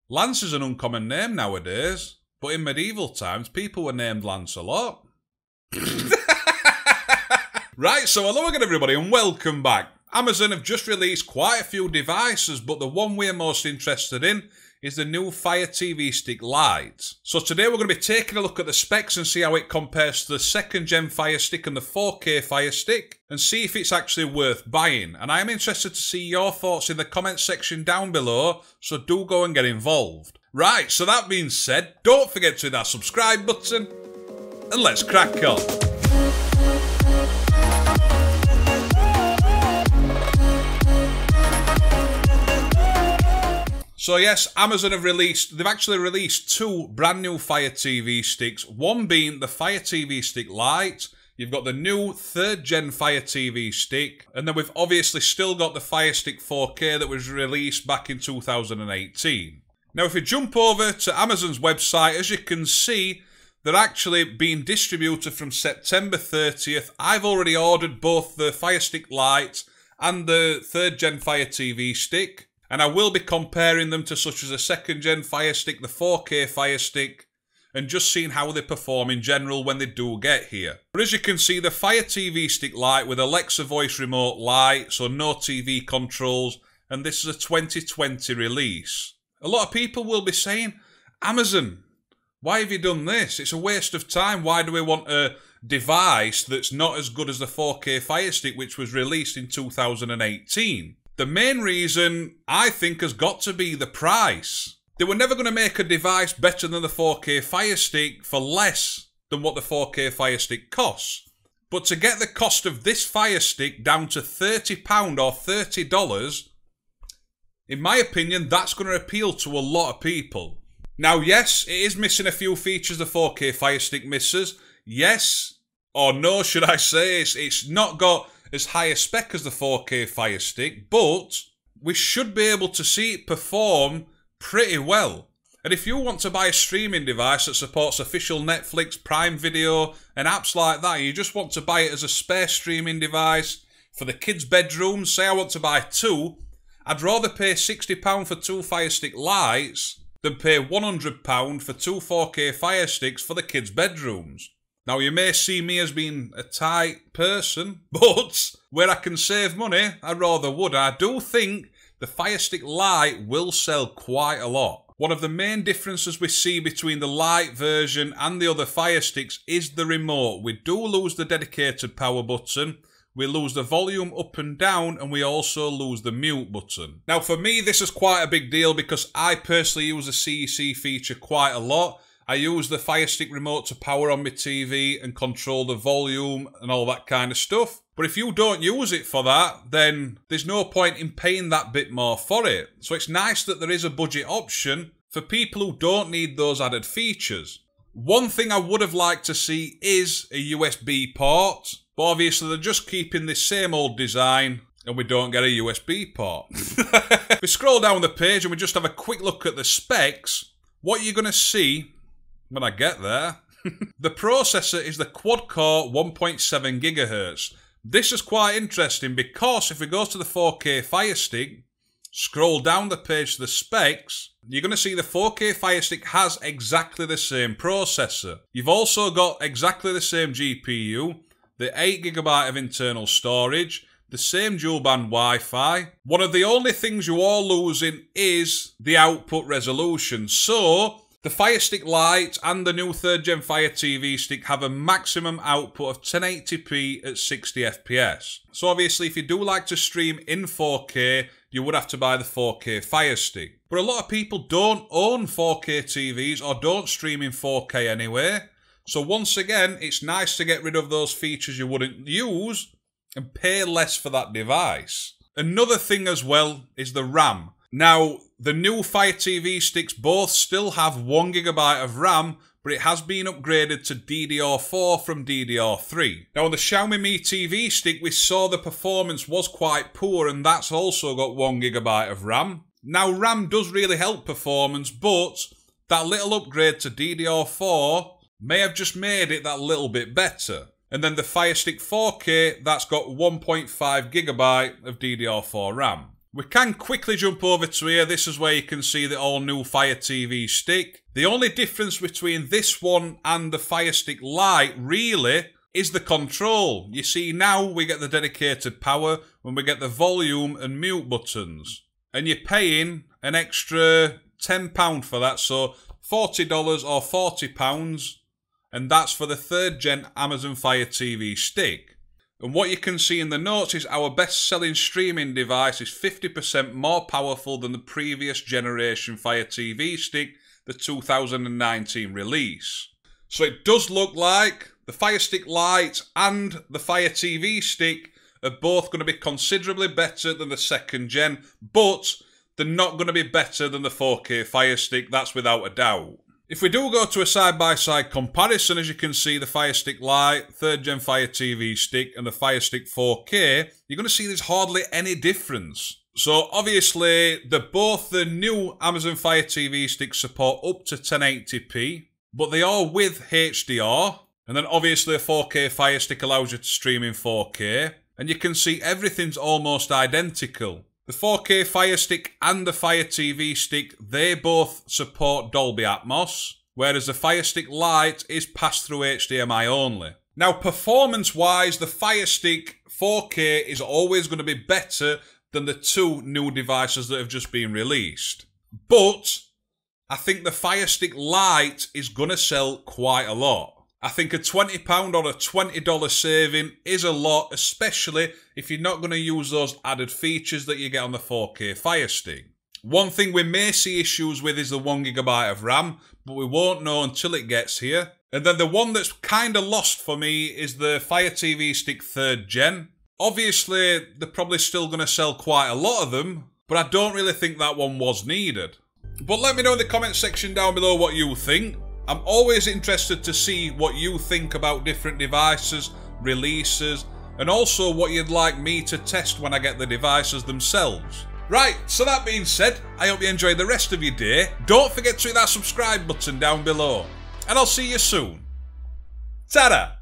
Lance is an uncommon name nowadays, but in medieval times, people were named Lancelot. Right, so hello again everybody and welcome back. Amazon have just released quite a few devices, but the one we're most interested in is the new Firestick Lite. So today we're going to be taking a look at the specs and see how it compares to the 2nd Gen Firestick and the 4K Firestick, and see if it's actually worth buying. And I am interested to see your thoughts in the comment section down below, so do go and get involved. Right, so that being said, don't forget to hit that subscribe button, and let's crack on. So yes, Amazon have they've actually released two brand new Fire TV sticks, one being the Firestick Lite. You've got the new 3rd Gen Fire TV stick, and then we've obviously still got the Firestick 4K that was released back in 2018. Now if we jump over to Amazon's website, as you can see, they're actually being distributed from September 30th. I've already ordered both the Firestick Lite and the 3rd Gen Fire TV stick. And I will be comparing them to such as the 2nd Gen Firestick, the 4K Firestick, and just seeing how they perform in general when they do get here. But as you can see, the Firestick Lite with Alexa voice remote light, so no TV controls, and this is a 2020 release. A lot of people will be saying, Amazon, why have you done this? It's a waste of time. Why do we want a device that's not as good as the 4K Firestick, which was released in 2018? The main reason, I think, has got to be the price. They were never going to make a device better than the 4K Firestick for less than what the 4K Firestick costs. But to get the cost of this Firestick down to £30 or $30, in my opinion, that's going to appeal to a lot of people. Now, yes, it is missing a few features the 4K Firestick misses. Yes, or no, should I say, it's not got as high a spec as the 4K Firestick, but we should be able to see it perform pretty well. And if you want to buy a streaming device that supports official Netflix, Prime Video, and apps like that, and you just want to buy it as a spare streaming device for the kids' bedrooms, say I want to buy two, I'd rather pay £60 for two Firestick Lites than pay £100 for two 4K Firesticks for the kids' bedrooms. Now, you may see me as being a tight person, but where I can save money, I rather would. I do think the Firestick Lite will sell quite a lot. One of the main differences we see between the Lite version and the other Firesticks is the remote. We do lose the dedicated power button, we lose the volume up and down, and we also lose the mute button. Now, for me, this is quite a big deal because I personally use the CEC feature quite a lot. I use the Firestick remote to power on my TV and control the volume and all that kind of stuff. But if you don't use it for that, then there's no point in paying that bit more for it. So it's nice that there is a budget option for people who don't need those added features. One thing I would have liked to see is a USB port, but obviously they're just keeping this same old design and we don't get a USB port. If we scroll down the page and we just have a quick look at the specs, what you're going to see when I get there, the processor is the quad-core 1.7 GHz. This is quite interesting because if we go to the 4K Firestick, scroll down the page to the specs, you're going to see the 4K Firestick has exactly the same processor. You've also got exactly the same GPU, the 8GB of internal storage, the same dual-band Wi-Fi. One of the only things you are losing is the output resolution. So the Firestick Lite and the new 3rd Gen Fire TV stick have a maximum output of 1080p at 60 FPS. So obviously if you do like to stream in 4K, you would have to buy the 4K Firestick. But a lot of people don't own 4K TVs or don't stream in 4K anyway. So once again, it's nice to get rid of those features you wouldn't use and pay less for that device. Another thing as well is the RAM. Now, the new Fire TV sticks both still have 1GB of RAM, but it has been upgraded to DDR4 from DDR3. Now, on the Xiaomi Mi TV stick, we saw the performance was quite poor, and that's also got 1GB of RAM. Now, RAM does really help performance, but that little upgrade to DDR4 may have just made it that little bit better. And then the Firestick 4K, that's got 1.5GB of DDR4 RAM. We can quickly jump over to here. This is where you can see the all new Fire TV stick. The only difference between this one and the Firestick Lite really is the control. You see now we get the dedicated power when we get the volume and mute buttons. And you're paying an extra £10 for that, so $40 or £40, and that's for the 3rd Gen Amazon Fire TV stick. And what you can see in the notes is our best-selling streaming device is 50% more powerful than the previous generation Fire TV stick, the 2019 release. So it does look like the Firestick Lite and the Fire TV stick are both going to be considerably better than the 2nd gen, but they're not going to be better than the 4K Firestick, that's without a doubt. If we do go to a side-by-side comparison, as you can see, the Firestick Lite, 3rd Gen Fire TV stick, and the Firestick 4K, you're going to see there's hardly any difference. So obviously, both the new Amazon Fire TV sticks support up to 1080p, but they are with HDR, and then obviously a 4K Firestick allows you to stream in 4K, and you can see everything's almost identical. The 4K Firestick and the Fire TV stick, they both support Dolby Atmos, whereas the Firestick Lite is pass-through HDMI only. Now, performance-wise, the Firestick 4K is always going to be better than the two new devices that have just been released. But I think the Firestick Lite is going to sell quite a lot. I think a £20 or a $20 saving is a lot, especially if you're not going to use those added features that you get on the 4K Firestick. One thing we may see issues with is the 1GB of RAM, but we won't know until it gets here. And then the one that's kind of lost for me is the Fire TV Stick 3rd Gen. Obviously, they're probably still going to sell quite a lot of them, but I don't really think that one was needed. But let me know in the comment section down below what you think. I'm always interested to see what you think about different devices, releases, and also what you'd like me to test when I get the devices themselves. Right, so that being said, I hope you enjoy the rest of your day. Don't forget to hit that subscribe button down below, and I'll see you soon. Ta-da!